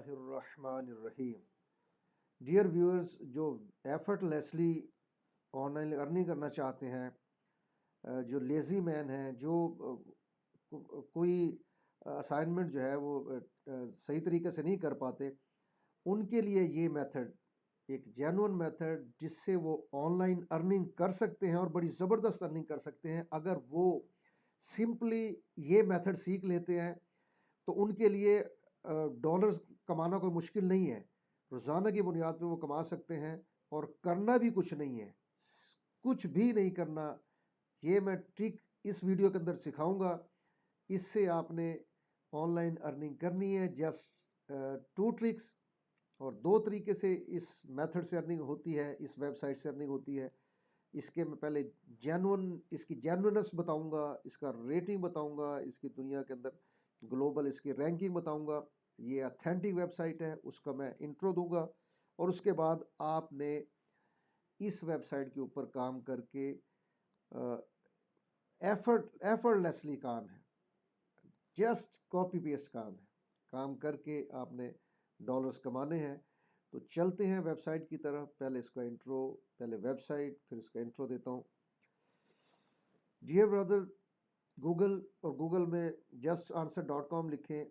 बिस्मिल्लाहिर्रहमानिर्रहीम। Dear viewers, जो effortlessly online earning करना चाहते हैं, जो लेज़ी मैन हैं, जो कोई असाइनमेंट जो है वो सही तरीके से नहीं कर पाते, उनके लिए ये मेथड एक जेन्युइन मेथड जिससे वो ऑनलाइन अर्निंग कर सकते हैं और बड़ी ज़बरदस्त अर्निंग कर सकते हैं। अगर वो सिंपली ये मेथड सीख लेते हैं तो उनके लिए डॉलर्स कमाना कोई मुश्किल नहीं है। रोज़ाना की बुनियाद पे वो कमा सकते हैं और करना भी कुछ नहीं है, कुछ भी नहीं करना। ये मैं ट्रिक इस वीडियो के अंदर सिखाऊंगा। इससे आपने ऑनलाइन अर्निंग करनी है। जस्ट 2 ट्रिक्स और 2 तरीके से इस मेथड से अर्निंग होती है, इस वेबसाइट से अर्निंग होती है। इसके मैं पहले इसकी जेन्युइननेस बताऊंगा, इसका रेटिंग बताऊंगा, इसकी दुनिया के अंदर ग्लोबल इसकी रैंकिंग बताऊंगा। ये ऑथेंटिक वेबसाइट है, उसका मैं इंट्रो दूंगा और उसके बाद आपने इस वेबसाइट के ऊपर काम करके एफर्टलेसली काम है, जस्ट कॉपी पेस्ट काम है, काम करके आपने डॉलर्स कमाने हैं। तो चलते हैं वेबसाइट की तरफ। पहले इसका इंट्रो, पहले वेबसाइट, फिर इसका इंट्रो देता हूं। डियर ब्रदर, गूगल और गूगल में justanswer.com लिखें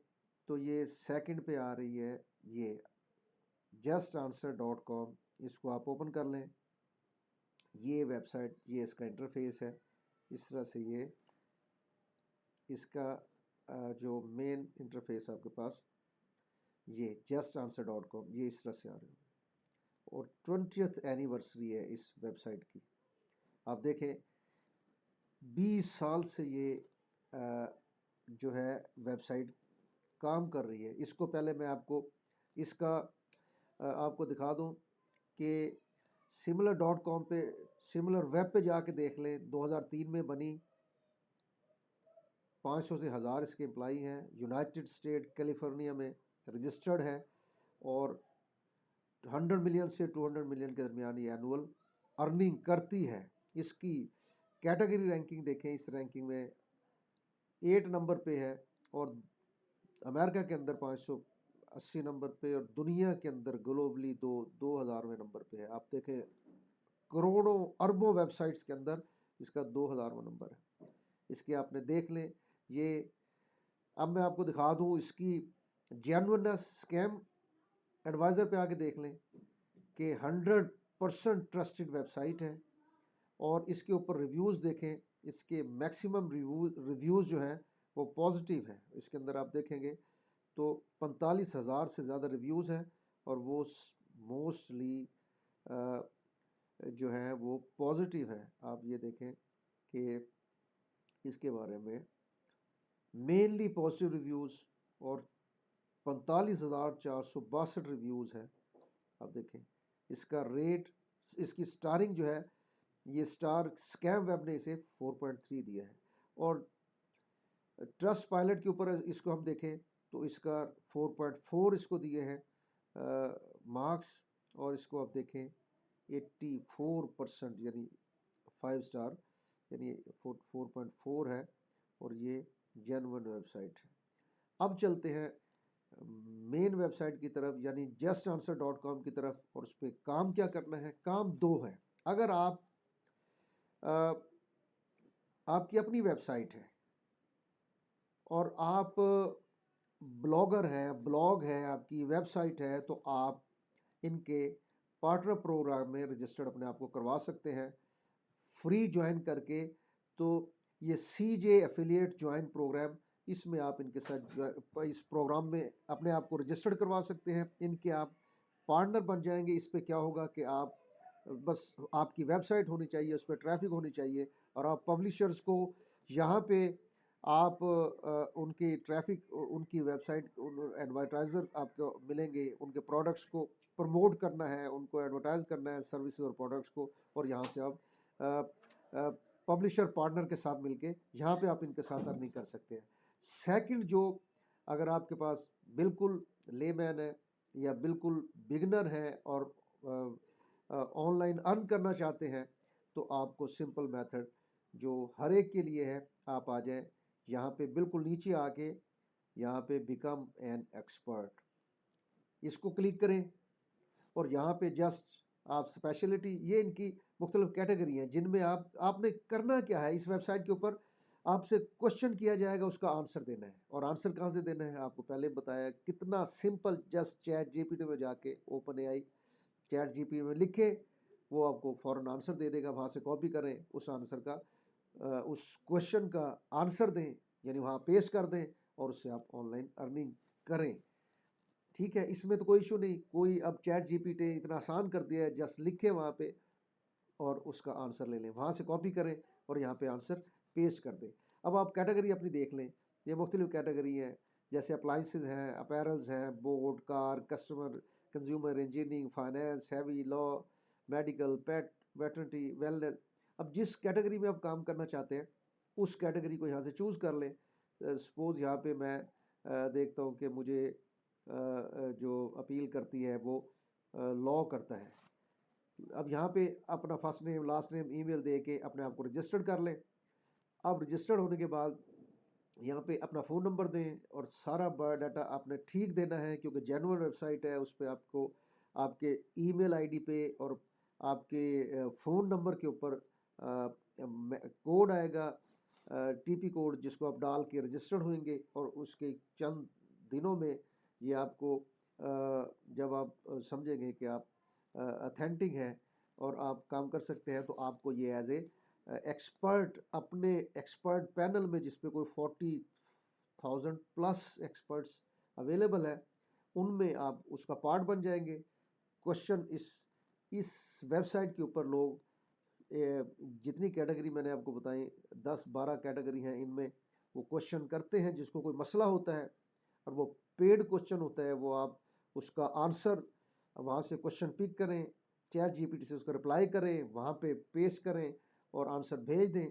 तो ये सेकंड पे आ रही है। ये justanswer.com, इसको आप ओपन कर लें। ये वेबसाइट, ये इसका इंटरफेस है। इस तरह से ये इसका जो मेन इंटरफेस आपके पास, ये justanswer.com, ये इस तरह से आ रही है और 20th एनिवर्सरी है इस वेबसाइट की। आप देखें 20 साल से ये जो है वेबसाइट काम कर रही है। इसको पहले मैं आपको इसका आपको दिखा दूं कि similar.com पे, सिमिलर वेब पे जाके देख लें। 2003 में बनी, 500 से 1000 इसके एम्प्लाई हैं। यूनाइटेड स्टेट कैलिफोर्निया में रजिस्टर्ड है और 100 मिलियन से 200 मिलियन के दरमियान ये एनुअल अर्निंग करती है। इसकी कैटेगरी रैंकिंग देखें, इस रैंकिंग में 8 नंबर पे है और अमेरिका के अंदर 580 नंबर पे और दुनिया के अंदर ग्लोबली 2000वें नंबर पे है। आप देखें करोड़ों अरबों वेबसाइट्स के अंदर इसका 2000वां नंबर है। इसके आपने देख लें। ये अब मैं आपको दिखा दूं इसकी जेन्युइननेस। स्कैम एडवाइजर पे आके देख लें कि 100% ट्रस्टेड वेबसाइट है और इसके ऊपर रिव्यूज़ देखें। इसके मैक्सिमम रिव्यूज़ जो हैं वो पॉजिटिव है। इसके अंदर आप देखेंगे तो 45,000 से ज़्यादा रिव्यूज़ हैं और वो मोस्टली जो है वो पॉजिटिव है। आप ये देखें कि इसके बारे में मेनली पॉजिटिव रिव्यूज़ और 45,462 रिव्यूज़ हैं। आप देखें इसका रेट, इसकी स्टारिंग जो है, ये स्टार स्कैम वेब ने इसे 4.3 दिया है और ट्रस्ट पायलट के ऊपर इसको हम देखें तो इसका 4.4 इसको दिए हैं मार्क्स और इसको आप देखें 84% यानी 5 स्टार यानी 4.4 है और ये जेन्युइन वेबसाइट है। अब चलते हैं मेन वेबसाइट की तरफ यानी justanswer.com की तरफ और उस पर काम क्या करना है। काम 2 है। अगर आपकी अपनी वेबसाइट है और आप ब्लॉगर हैं, ब्लॉग है, आपकी वेबसाइट है, तो आप इनके पार्टनर प्रोग्राम में रजिस्टर्ड अपने आप को करवा सकते हैं फ्री ज्वाइन करके। तो ये CJ एफिलिएट ज्वाइन प्रोग्राम, इसमें आप इनके साथ इस प्रोग्राम में अपने आप को रजिस्टर्ड करवा सकते हैं। इनके आप पार्टनर बन जाएंगे। इस पे क्या होगा कि आप बस आपकी वेबसाइट होनी चाहिए, उस पर ट्रैफिक होनी चाहिए और आप पब्लिशर्स को यहाँ पे आप उनकी ट्रैफिक, उनकी वेबसाइट, एडवर्टाइजर आपको मिलेंगे। उनके प्रोडक्ट्स को प्रमोट करना है, उनको एडवर्टाइज करना है सर्विसेज और प्रोडक्ट्स को और यहाँ से आप पब्लिशर पार्टनर के साथ मिलके यहाँ पे आप इनके साथ अर्निंग कर सकते हैं। सेकंड, जो अगर आपके पास बिल्कुल लेमैन है या बिल्कुल बिगनर है और ऑनलाइन अर्न करना चाहते हैं तो आपको सिंपल मेथड जो हर एक के लिए है, आप आ जाएं यहाँ पे, बिल्कुल नीचे आके यहाँ पे बिकम एन एक्सपर्ट, اس کو کلک کریں اور یہاں پہ جسٹ آپ اسپیشلٹی، یہ ان کی مختلف کیٹیگری ہیں جن میں آپ نے کرنا کیا ہے، اس ویب سائٹ کے اوپر آپ سے کوشچن کیا جائے گا، اس کا آنسر دینا ہے. اور آنسر کہاں سے دینا ہے آپ کو پہلے بتایا کتنا simple, just chat G P T میں جا کے open A I chat G P T میں لکھے، وہ آپ کو فوراً آنسر دے دے گا. وہاں سے کاپی کریں اس آنسر کا، اس کوشچن کا آنسر دیں، یعنی وہاں پیش کر دیں اور اس سے آپ آن لائن ارننگ کریں. ٹھیک ہے، اس میں تو کوئی ایشو نہیں. کوئی اب چیٹ جی پی ٹی اتنا آسان کر دیا ہے، جسٹ لکھے وہاں پہ اور اس کا آنسر لے لیں، وہاں سے کاپی کریں اور یہاں پہ آنسر پیش کر دیں. اب آپ کیٹیگری اپنی دیکھ لیں، یہ مختلف کیٹیگری ہیں، جیسے اپلائنسز ہیں، اپیرلز ہیں، board, car, customer, consumer, engineering, finance, heavy, law, medical, pet, veterinary, wellness. اب جس کیٹیگری میں آپ کام کرنا چاہتے ہیں اس کیٹیگری کو یہاں سے چوز کر لیں. سپوز یہاں پہ میں دیکھتا ہوں کہ مجھے جو اپیل کرتی ہے وہ لا کرتا ہے. اب یہاں پہ اپنا فرسٹ نیم، لاسٹ نیم، ای میل دے کے اپنے آپ کو رجسٹرڈ کر لیں. اب رجسٹرڈ ہونے کے بعد یہاں پہ اپنا فون نمبر دیں اور سارا بایو ڈاٹا آپ نے ٹھیک دینا ہے، کیونکہ جینوئن ویب سائٹ ہے. اس پہ آپ کو آپ کے ای میل آئی ڈی پہ اور آپ کے فون نمبر کے اوپر کوڈ آئے گا، ٹی پی کوڈ، جس کو آپ ڈال کے رجسٹرڈ ہوئیں گے. اور اس کے چند دنوں میں یہ آپ کو جب آپ سمجھیں گے کہ آپ اتھینٹک ہے اور آپ کام کر سکتے ہیں، تو آپ کو یہ ایز اے ایکسپرٹ اپنے ایکسپرٹ پینل میں، جس پہ کوئی 40,000 پلس ایکسپرٹس اویلیبل ہے، ان میں آپ اس کا پارٹ بن جائیں گے. کوشچن اس ویب سائٹ کے اوپر لوگ جتنی کیٹیگری میں نے آپ کو بتائیں 10-12 کیٹیگری ہیں، ان میں وہ کوشچن کرتے ہیں جس کو کوئی مسئلہ ہوتا ہے، اور وہ پیڈ کوشچن ہوتا ہے. وہ آپ اس کا آنسر وہاں سے کوشچن پک کریں، چیٹ جی پی ٹی سے اس کا رپلائی کریں، وہاں پہ پیش کریں اور آنسر بھیج دیں.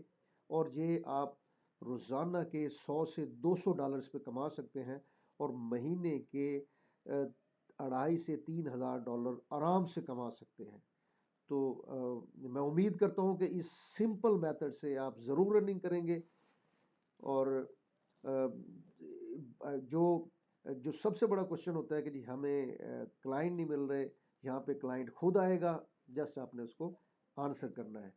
اور یہ آپ روزانہ کے $100 سے $200 پہ کما سکتے ہیں، اور مہینے کے $2,500 سے $3,000 آرام سے کما سکتے ہیں. تو میں امید کرتا ہوں کہ اس سمپل میتھڈ سے آپ ضرور رننگ کریں گے. اور جو سب سے بڑا کوشچن ہوتا ہے کہ جی ہمیں کلائنٹ نہیں مل رہے، یہاں پہ کلائنٹ خود آئے گا، جسٹ آپ نے اس کو آنسر کرنا ہے.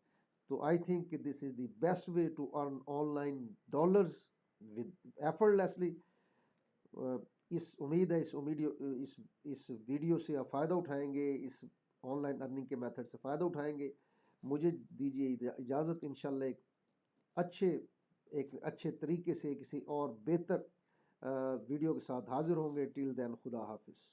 تو آئی تھنک کہ this is the best way to earn online dollars with effortlessly. امید ہے اس ویڈیو سے آپ فائدہ اٹھائیں گے، اس آن لائن ارننگ کے میتھڈ سے فائدہ اٹھائیں گے. مجھے دیجیے اجازت، انشاءاللہ ایک اچھے طریقے سے کسی اور بہتر ویڈیو کے ساتھ حاضر ہوں گے. ٹل دین، خدا حافظ.